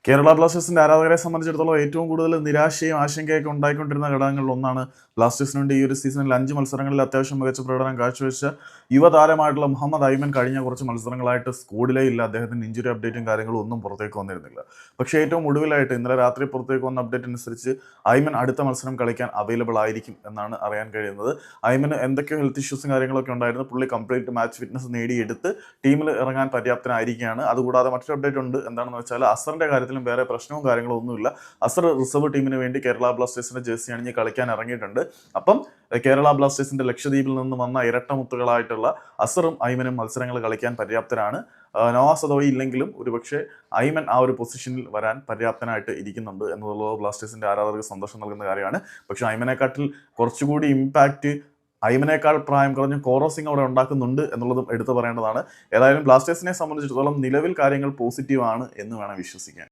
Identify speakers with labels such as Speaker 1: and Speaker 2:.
Speaker 1: കേരള ബ്ലാസ്റ്റേഴ്സിന്റെ ആരാധകരെ സംബന്ധിച്ചിടത്തോളം ഏറ്റവും കൂടുതൽ നിരാശയും ആശങ്കയൊക്കെ ഉണ്ടായിക്കൊണ്ടിരുന്ന ഘടകങ്ങളിൽ ഒന്നാണ് ബ്ലാസ്റ്റേഴ്സിന് വേണ്ടി ഈ ഒരു സീസണിൽ 5 മത്സരങ്ങളിൽ അത്യാവശ്യം മികച്ച പ്രകടനം കാഴ്ചവെച്ച യുവതാരമായിട്ടുള്ള മുഹമ്മദ് ഐമൻ കഴിഞ്ഞ കുറച്ച് മത്സരങ്ങളായിട്ട് സ്കോഡിലേ ഇല്ല. അദ്ദേഹത്തിന് ഇഞ്ചുറി അപ്ഡേറ്റും കാര്യങ്ങളും ഒന്നും പുറത്തേക്ക് വന്നിരുന്നില്ല. പക്ഷേ ഏറ്റവും ഒടുവിലായിട്ട് ഇന്നലെ രാത്രി പുറത്തേക്ക് വന്ന അപ്ഡേറ്റ് അനുസരിച്ച് ഐമൻ അടുത്ത മത്സരം കളിക്കാൻ അവൈലബിൾ ആയിരിക്കും എന്നാണ് അറിയാൻ കഴിയുന്നത്. ഐമന് എന്തൊക്കെയോ ഹെൽത്ത് ഇഷ്യൂസും കാര്യങ്ങളൊക്കെ ഉണ്ടായിരുന്നു. പുള്ളി കംപ്ലീറ്റ് മാച്ച് ഫിറ്റ്നസ് നേടിയെടുത്ത് ടീമിൽ ഇറങ്ങാൻ പര്യാപ്തനായിരിക്കുകയാണ്. അതുകൂടാതെ മറ്റൊരു അപ്ഡേറ്റ് ഉണ്ട്. എന്താണെന്ന് വെച്ചാൽ അസറിന്റെ കാര്യത്തിലും വേറെ പ്രശ്നവും കാര്യങ്ങളും ഒന്നുമില്ല. അസർ റിസർവ് ടീമിന് വേണ്ടി കേരള ബ്ലാസ്റ്റേഴ്സിന്റെ ജേഴ്സി അണിഞ്ഞ് കളിക്കാൻ ഇറങ്ങിയിട്ടുണ്ട്. അപ്പം കേരള ബ്ലാസ്റ്റേഴ്സിന്റെ ലക്ഷദ്വീപിൽ നിന്ന് വന്ന ഇരട്ടമുത്തുകളായിട്ടുള്ള അസറും ഐമനും മത്സരങ്ങൾ കളിക്കാൻ പര്യാപ്തരാണ്. നവാസ് സദോയി ഇല്ലെങ്കിലും ഒരുപക്ഷെ ഐമൻ ആ ഒരു പൊസിഷനിൽ വരാൻ പര്യാപ്തനായിട്ട് ഇരിക്കുന്നുണ്ട് എന്നുള്ളത് ബ്ലാസ്റ്റേഴ്സിന്റെ ആരാധകർക്ക് സന്തോഷം നൽകുന്ന കാര്യമാണ്. പക്ഷെ ഐമനെക്കാട്ടിൽ കുറച്ചുകൂടി ഇമ്പാക്റ്റ് ഐമനേക്കാൾ പ്രായം കുറഞ്ഞ കോറോ സിംഗ് അവിടെ ഉണ്ടാക്കുന്നുണ്ട് എന്നുള്ളതും എടുത്തു പറയേണ്ടതാണ്. ഏതായാലും ബ്ലാസ്റ്റേഴ്സിനെ സംബന്ധിച്ചിടത്തോളം നിലവിൽ കാര്യങ്ങൾ പോസിറ്റീവ് ആണ് എന്ന് വേണം വിശ്വസിക്കാൻ.